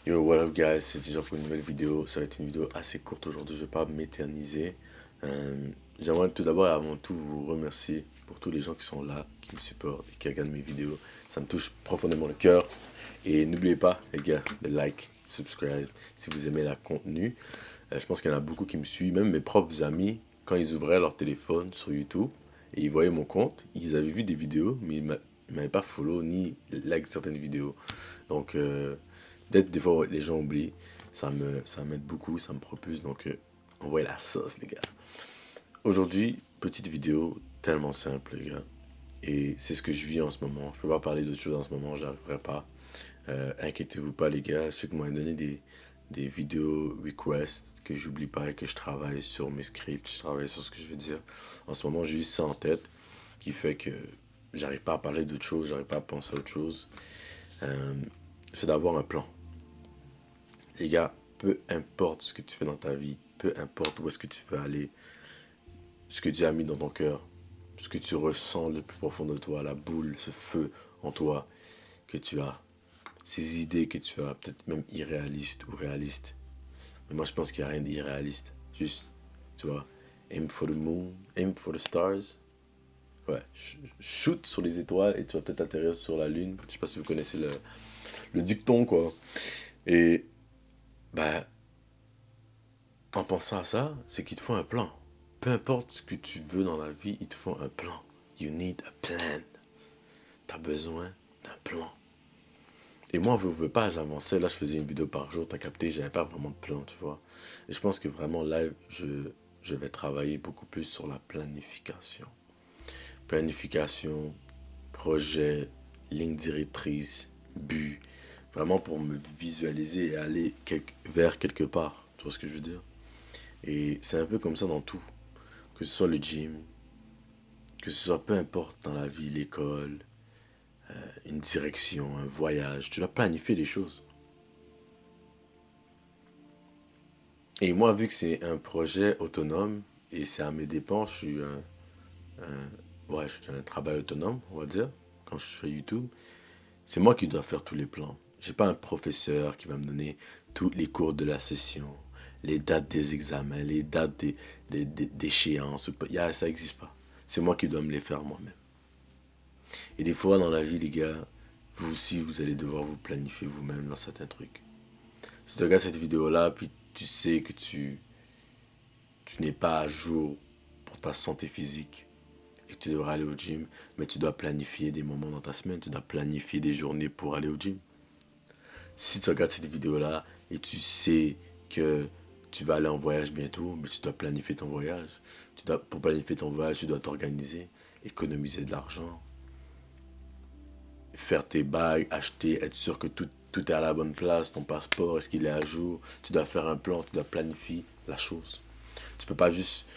Yo, what up guys, c'est déjà pour une nouvelle vidéo. Ça va être une vidéo assez courte aujourd'hui, je vais pas m'éterniser. J'aimerais tout d'abord et avant tout vous remercier pour tous les gens qui sont là, qui me supportent et qui regardent mes vidéos. Ça me touche profondément le cœur. Et n'oubliez pas, les gars, de like, subscribe si vous aimez la contenu. Je pense qu'il y en a beaucoup qui me suivent, même mes propres amis, quand ils ouvraient leur téléphone sur YouTube et ils voyaient mon compte, ils avaient vu des vidéos, mais ils m'avaient pas follow ni like certaines vidéos. Donc, peut-être des fois les gens oublient, ça m'aide beaucoup, ça me propulse. Donc, envoyez la sauce, les gars. Aujourd'hui, petite vidéo tellement simple, les gars. Et c'est ce que je vis en ce moment. Je peux pas parler d'autre chose en ce moment, j'arriverai pas. Inquiétez-vous pas, les gars. Ceux qui m'ont donné des vidéos requests que j'oublie pas et que je travaille sur mes scripts, je travaille sur ce que je veux dire. En ce moment, j'ai juste ça en tête qui fait que j'arrive pas à parler d'autre chose, j'arrive pas à penser à autre chose. Euh, c'est d'avoir un plan. Les gars, peu importe ce que tu fais dans ta vie, peu importe où est-ce que tu veux aller, ce que Dieu a mis dans ton cœur, ce que tu ressens le plus profond de toi, la boule, ce feu en toi que tu as, ces idées que tu as, peut-être même irréalistes ou réalistes. Mais moi, je pense qu'il n'y a rien d'irréaliste. Juste, tu vois, aim for the moon, aim for the stars. Ouais, shoot sur les étoiles et tu vas peut-être atterrir sur la lune. Je sais pas si vous connaissez le dicton, quoi. Et, bah, en pensant à ça, c'est qu'il te faut un plan. Peu importe ce que tu veux dans la vie, il te faut un plan. You need a plan. T'as besoin d'un plan. Et moi, je veux pas, j'avançais. Là, je faisais une vidéo par jour, t'as capté, j'avais pas vraiment de plan, tu vois. Et je pense que vraiment, là, je vais travailler beaucoup plus sur la planification. Planification, projet, ligne directrice, but. Vraiment pour me visualiser et aller vers quelque part. Tu vois ce que je veux dire? Et c'est un peu comme ça dans tout. Que ce soit le gym, que ce soit peu importe dans la vie, l'école, une direction, un voyage, tu dois planifier les choses. Et moi, vu que c'est un projet autonome et c'est à mes dépens, ouais, je suis un travail autonome, on va dire, quand je fais YouTube. C'est moi qui dois faire tous les plans. J'ai pas un professeur qui va me donner tous les cours de la session, les dates des examens, les dates d'échéance. Ça n'existe pas. C'est moi qui dois me les faire moi-même. Et des fois, dans la vie, les gars, vous aussi, vous allez devoir vous planifier vous-même dans certains trucs. Si tu regardes cette vidéo-là, puis tu sais que tu n'es pas à jour pour ta santé physique et que tu devras aller au gym, mais tu dois planifier des moments dans ta semaine, tu dois planifier des journées pour aller au gym. Si tu regardes cette vidéo-là et tu sais que tu vas aller en voyage bientôt, mais tu dois planifier ton voyage. Pour planifier ton voyage, tu dois t'organiser, économiser de l'argent, faire tes bagues, acheter, être sûr que tout est à la bonne place, ton passeport, est-ce qu'il est à jour. Tu dois faire un plan, tu dois planifier la chose. Tu peux pas juste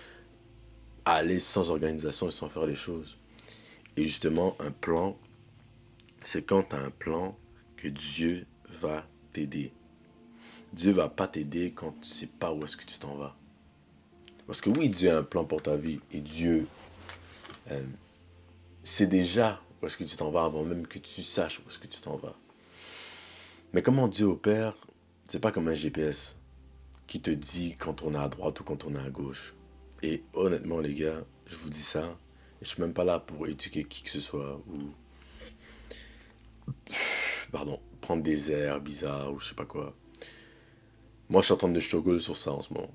aller sans organisation et sans faire les choses. Et justement, un plan, c'est quand tu as un plan que Dieu va t'aider. Dieu va pas t'aider quand tu sais pas où est-ce que tu t'en vas. Parce que oui, Dieu a un plan pour ta vie. Et Dieu sait déjà où est-ce que tu t'en vas avant même que tu saches où est-ce que tu t'en vas. Mais comment Dieu opère, c'est pas comme un GPS qui te dit quand on est à droite ou quand on est à gauche. Et honnêtement, les gars, je vous dis ça, je suis même pas là pour éduquer qui que ce soit ou, pardon, prendre des airs bizarres ou je sais pas quoi. Moi, je suis en train de struggle sur ça en ce moment.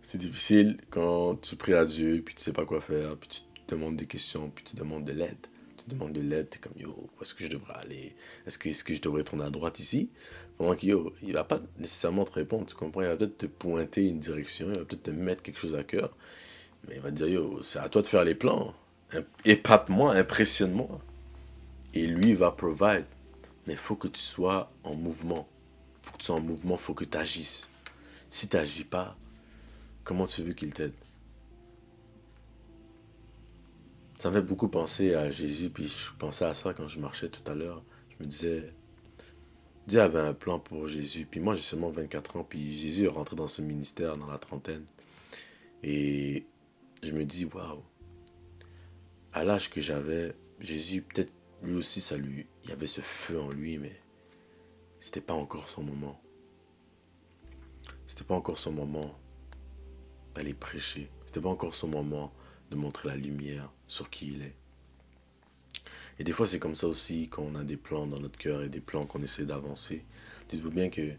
C'est difficile quand tu pries à Dieu, puis tu sais pas quoi faire, puis tu te demandes des questions, puis tu demandes de l'aide. Tu demandes de l'aide, t'es comme yo, où est-ce que je devrais aller? Est-ce que je devrais tourner à droite ici? Pendant que yo, il va pas nécessairement te répondre, tu comprends? Il va peut-être te pointer une direction, il va peut-être te mettre quelque chose à cœur, mais il va te dire yo, c'est à toi de faire les plans. Épate-moi, impressionne-moi. Et lui va provide. Mais il faut que tu sois en mouvement. Il faut que tu sois en mouvement, il faut que tu agisses. Si tu n'agis pas, comment tu veux qu'il t'aide? Ça me fait beaucoup penser à Jésus, puis je pensais à ça quand je marchais tout à l'heure. Je me disais, Dieu avait un plan pour Jésus, puis moi j'ai seulement 24 ans, puis Jésus est rentré dans ce ministère dans la trentaine. Et je me dis, waouh, à l'âge que j'avais, Jésus, peut-être lui aussi, il y avait ce feu en lui, mais c'était pas encore son moment. C'était pas encore son moment d'aller prêcher. C'était pas encore son moment de montrer la lumière sur qui il est. Et des fois, c'est comme ça aussi quand on a des plans dans notre cœur et des plans qu'on essaie d'avancer. Dites-vous bien que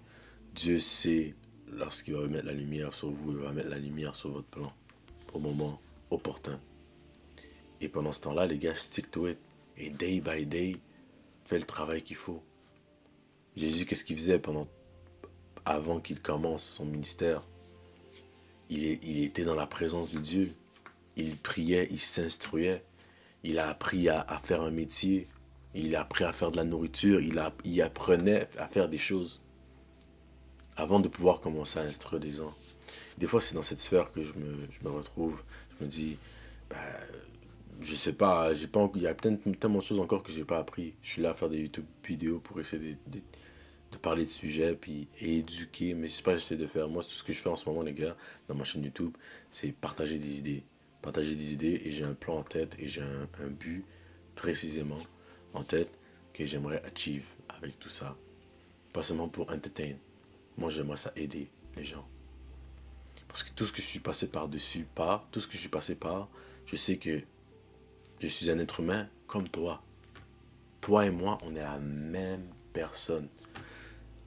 Dieu sait lorsqu'il va mettre la lumière sur vous, il va mettre la lumière sur votre plan au moment opportun. Et pendant ce temps-là, les gars, stick to it. Et day by day, fais le travail qu'il faut. Jésus, qu'est-ce qu'il faisait avant qu'il commence son ministère? Il était dans la présence de Dieu. Il priait, il s'instruait. Il a appris à faire un métier. Il a appris à faire de la nourriture. Il apprenait à faire des choses avant de pouvoir commencer à instruire des gens. Des fois, c'est dans cette sphère que je me retrouve. Je me dis, bah, je sais pas, il y a peut-être tellement de choses encore que j'ai pas appris. Je suis là à faire des YouTube vidéos pour essayer de parler de sujets et éduquer, mais c'est pas ce que j'essaie de faire. Moi, tout ce que je fais en ce moment, les gars, dans ma chaîne YouTube, c'est partager des idées. Partager des idées, et j'ai un plan en tête et j'ai un but précisément en tête que j'aimerais achieve avec tout ça. Pas seulement pour entertain. Moi, j'aimerais ça aider les gens. Parce que tout ce que je suis passé tout ce que je suis passé par, je sais que je suis un être humain comme toi. Toi et moi, on est la même personne.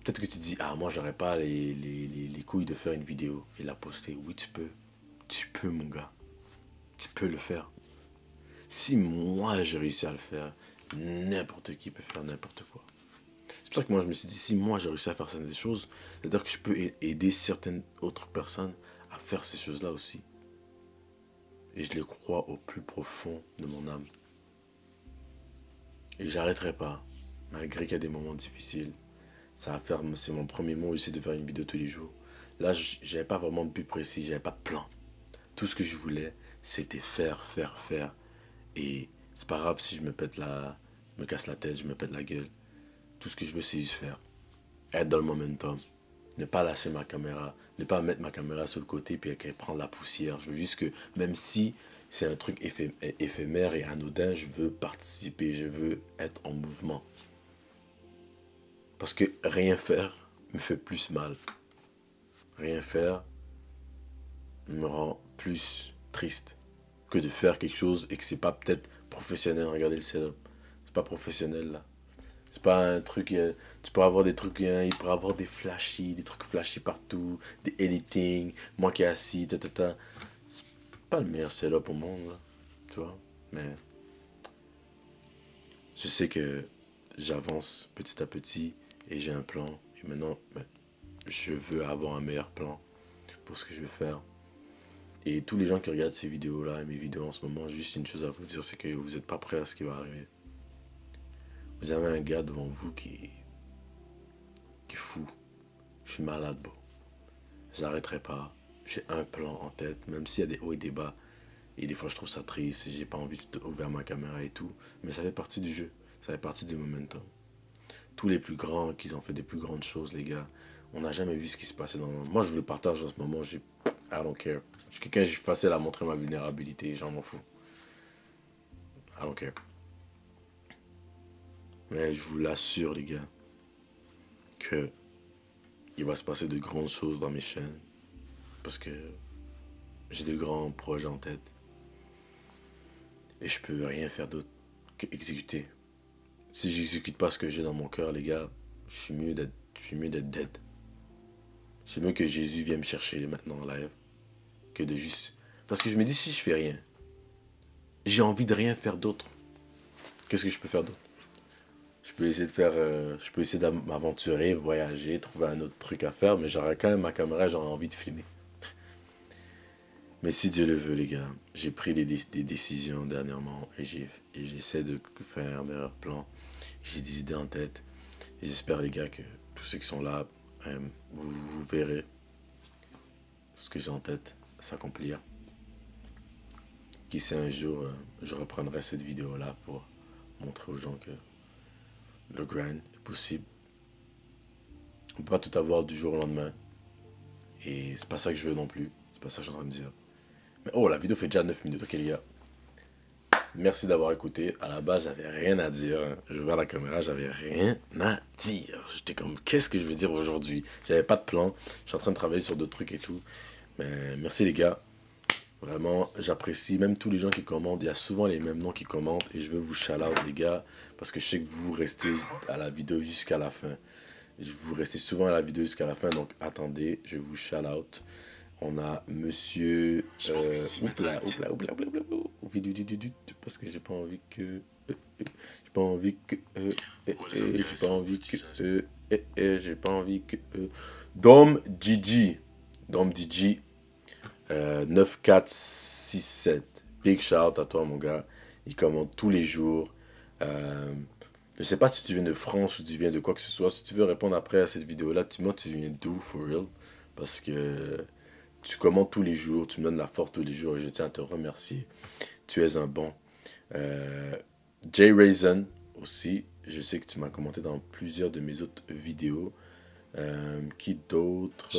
Peut-être que tu dis, ah, moi, j'aurais pas les couilles de faire une vidéo et la poster. Oui, tu peux. Tu peux, mon gars. Tu peux le faire. Si moi, j'ai réussi à le faire, n'importe qui peut faire n'importe quoi. C'est pour ça que moi, je me suis dit, si moi, j'ai réussi à faire certaines choses, c'est-à-dire que je peux aider certaines autres personnes à faire ces choses-là aussi. Et je le crois au plus profond de mon âme. Et j'arrêterai pas, malgré qu'il y a des moments difficiles. C'est mon premier mot, j'essaie de faire une vidéo tous les jours. Là, j'avais pas vraiment de but précis, j'avais pas de plan. Tout ce que je voulais, c'était faire. Et c'est pas grave si je me casse la tête, je me pète la gueule. Tout ce que je veux, c'est juste faire. Être dans le momentum. Ne pas lâcher ma caméra. Ne pas mettre ma caméra sur le côté puis qu'elle prend la poussière. Je veux juste que, même si c'est un truc éphémère et anodin, je veux participer, je veux être en mouvement. Parce que rien faire me fait plus mal. Rien faire me rend plus triste que de faire quelque chose et que c'est pas peut-être professionnel. Regardez le setup. C'est pas professionnel là. C'est pas un truc. Tu peux avoir des trucs. Il pourrait avoir des trucs flashy partout, des editing. Moi qui est assis, C'est pas le meilleur setup au monde là. Tu vois. Mais je sais que j'avance petit à petit et j'ai un plan. Et maintenant, je veux avoir un meilleur plan pour ce que je veux faire. Et tous les gens qui regardent ces vidéos-là, mes vidéos en ce moment, juste une chose à vous dire, c'est que vous n'êtes pas prêts à ce qui va arriver. Vous avez un gars devant vous qui est fou. Je suis malade, bro. J'arrêterai pas. J'ai un plan en tête, même s'il y a des hauts et des bas. Et des fois, je trouve ça triste. J'ai pas envie d'ouvrir ma caméra et tout. Mais ça fait partie du jeu. Ça fait partie du momentum. Tous les plus grands qui ont fait des plus grandes choses, les gars, on n'a jamais vu ce qui se passait dans le monde. Moi, je vous le partage en ce moment. I don't care. Je suis quelqu'un, j'ai facile à montrer ma vulnérabilité. J'en m'en fous. I don't care. Mais je vous l'assure, les gars, que il va se passer de grandes choses dans mes chaînes. Parce que j'ai de grands projets en tête. Et je peux rien faire d'autre qu'exécuter. Si j'exécute pas ce que j'ai dans mon cœur, les gars, je suis mieux d'être dead. C'est mieux que Jésus vienne me chercher maintenant en live que de juste... Parce que je me dis, si je fais rien, j'ai envie de rien faire d'autre. Qu'est-ce que je peux faire d'autre? Je peux essayer de m'aventurer, voyager, trouver un autre truc à faire, mais j'aurais quand même ma caméra, j'aurais envie de filmer. Mais si Dieu le veut, les gars, j'ai pris des décisions dernièrement et j'essaie de faire un meilleur plan. J'ai des idées en tête. Et j'espère, les gars, que tous ceux qui sont là, vous verrez ce que j'ai en tête s'accomplir. Qui sait, un jour, je reprendrai cette vidéo-là pour montrer aux gens que le grind est possible. On peut pas tout avoir du jour au lendemain. Et c'est pas ça que je veux non plus. C'est pas ça que je suis en train de dire. Mais oh, la vidéo fait déjà 9 minutes. Ok, les gars. Merci d'avoir écouté. À la base, j'avais rien à dire. Je vais à la caméra, j'avais rien à dire. J'étais comme, qu'est-ce que je vais dire aujourd'hui? J'avais pas de plan. Je suis en train de travailler sur d'autres trucs et tout. Mais merci les gars. Vraiment, j'apprécie même tous les gens qui commentent. Il y a souvent les mêmes noms qui commentent. Et je veux vous shout out les gars. Parce que je sais que vous restez à la vidéo jusqu'à la fin. Vous restez souvent à la vidéo jusqu'à la fin. Donc attendez, je vous shout out. On a monsieur. Parce que j'ai pas envie que. J'ai pas envie que. J'ai pas envie que. J'ai pas envie que. Dom Gigi. Dom Gigi. 9467. Big shout à toi, mon gars. Il commente tous les jours. Je sais pas si tu viens de France ou tu viens de quoi que ce soit. Si tu veux répondre après à cette vidéo-là, moi, tu viens d'où, for real? Parce que tu commentes tous les jours, tu me donnes la force tous les jours et je tiens à te remercier. Tu es un bon. Jay Raisin aussi, je sais que tu m'as commenté dans plusieurs de mes autres vidéos. Qui d'autre?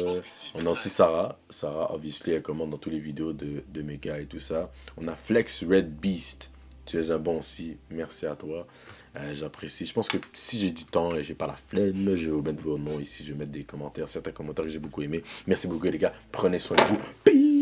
On a aussi Sarah. Sarah, obviously, elle commente dans toutes les vidéos de mes gars et tout ça. On a Flex Red Beast. Tu es un bon aussi. Merci à toi. J'apprécie. Je pense que si j'ai du temps et j'ai pas la flemme, je vais vous mettre vos noms ici. Je vais mettre des commentaires, certains commentaires que j'ai beaucoup aimés. Merci beaucoup, les gars. Prenez soin de vous. Peace!